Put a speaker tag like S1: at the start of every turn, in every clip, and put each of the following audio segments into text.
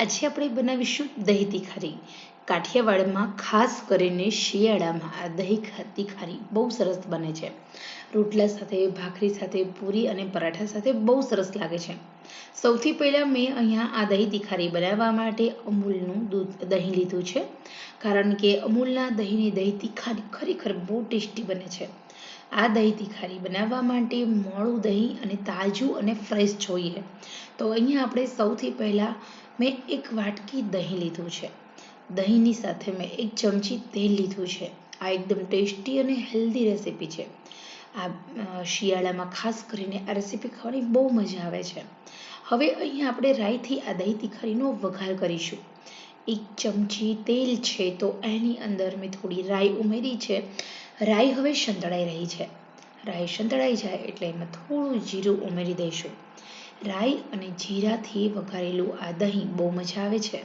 S1: આજે આપણે બનાવીશું દહીં તીખારી. કાઠિયાવાડમાં ખાસ કરીને શિયાળામાં આ દહીં તીખારી બહુ સરસ બને છે. રોટલા સાથે, ભાખરી સાથે, પૂરી અને પરાઠા સાથે બહુ સરસ લાગે છે. સૌથી પહેલાં મેં અહીંયા આ દહીં તીખારી બનાવવા માટે અમૂલનું દહીં લીધું છે, કારણ કે અમૂલના દહીંની દહીં તીખારી ખરેખર બહુ ટેસ્ટી બને છે. આ દહીં તીખારી બનાવવા માટે મોળું દહીં અને તાજું અને ફ્રેશ જોઈએ. તો અહીંયા આપણે સૌથી પહેલાં મેં એક વાટકી દહીં લીધું છે. દહીંની સાથે મેં એક ચમચી તેલ લીધું છે. આ એકદમ ટેસ્ટી અને હેલ્ધી રેસીપી છે. આ શિયાળામાં ખાસ કરીને આ રેસીપી ખાવાની બહુ મજા આવે છે. હવે અહીંયા આપણે રાઈથી આ દહીં તીખારીનો વઘાર કરીશું. એક ચમચી તેલ છે તો એની અંદર મેં થોડી રાઈ ઉમેરી છે. રાઈ હવે સંતળાઈ રહી છે. રાઈ સંતળાઈ જાય એટલે એમાં થોડું જીરું ઉમેરી દઈશું. રાઈ અને જીરાથી વઘારેલું આ દહીં બહુ મજા આવે છે.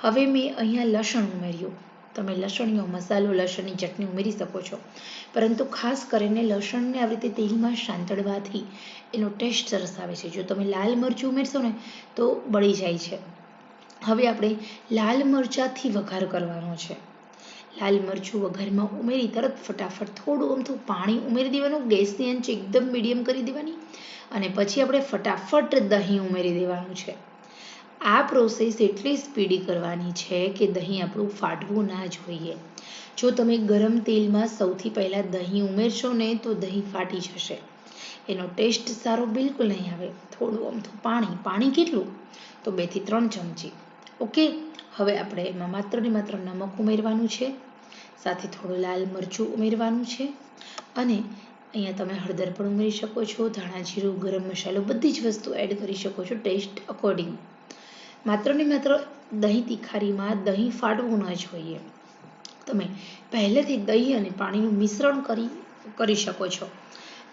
S1: હવે મેં અહીંયા લસણ ઉમેર્યું. તમે લસણીયો મસાલો, લસણની ચટણી ઉમેરી શકો છો, પરંતુ ખાસ કરીને લસણને આવી રીતે તેલમાં સાંતળવાથી એનો ટેસ્ટ સરસ આવે છે. જો તમે લાલ મરચું ઉમેરશો ને તો બળી જાય છે. હવે આપણે લાલ મરચાંથી વઘાર કરવાનો છે. લાલ મરચું વઘારમાં ઉમેરી તરત ફટાફટ થોડું અમથું પાણી ઉમેરી દેવાનું. ગેસની આંચ એકદમ મીડિયમ કરી દેવાની અને પછી આપણે ફટાફટ દહીં ઉમેરી દેવાનું છે. આ પ્રોસેસ એટલી સ્પીડી કરવાની છે કે દહીં આપણું ફાટવું ના જોઈએ. જો તમે ગરમ તેલમાં સૌથી પહેલાં દહીં ઉમેરશો ને તો દહીં ફાટી જશે. એનો ટેસ્ટ સારો બિલકુલ નહીં આવે. થોડું અમથું પાણી કેટલું? તો 2 થી 3 ચમચી. ઓકે, હવે આપણે એમાં માત્ર ને માત્ર નમક ઉમેરવાનું છે, સાથે થોડું લાલ મરચું ઉમેરવાનું છે અને અહીંયા તમે હળદર પણ ઉમેરી શકો છો, ધાણા જીરું, ગરમ મસાલો બધી જ વસ્તુ એડ કરી શકો છો ટેસ્ટ અકોર્ડિંગ. માત્ર ને માત્ર દહીં તીખારીમાં દહીં ફાટવું ન જોઈએ. તમે પહેલેથી દહીં અને પાણીનું મિશ્રણ કરી શકો છો,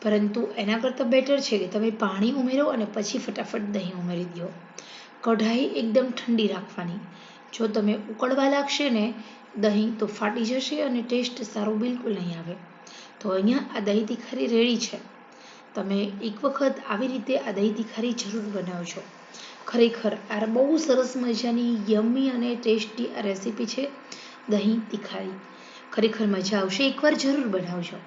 S1: પરંતુ એના કરતાં બેટર છે કે તમે પાણી ઉમેરો અને પછી ફટાફટ દહીં ઉમેરી દો. કઢાઈ એકદમ ઠંડી રાખવાની. જો તમે ઉકળવા લાગશે ને દહીં તો ફાટી જશે અને ટેસ્ટ સારો બિલકુલ નહીં આવે. તો અહીંયા આ દહીં તીખારી રેડી છે. તમે એક વખત આવી રીતે આ દહીં તીખારી જરૂર બનાવજો. ખરેખર આ બહુ સરસ મજાની યમ્મી અને ટેસ્ટી આ રેસીપી છે દહીં તીખારી. ખરેખર મજા આવશે. એકવાર જરૂર બનાવજો.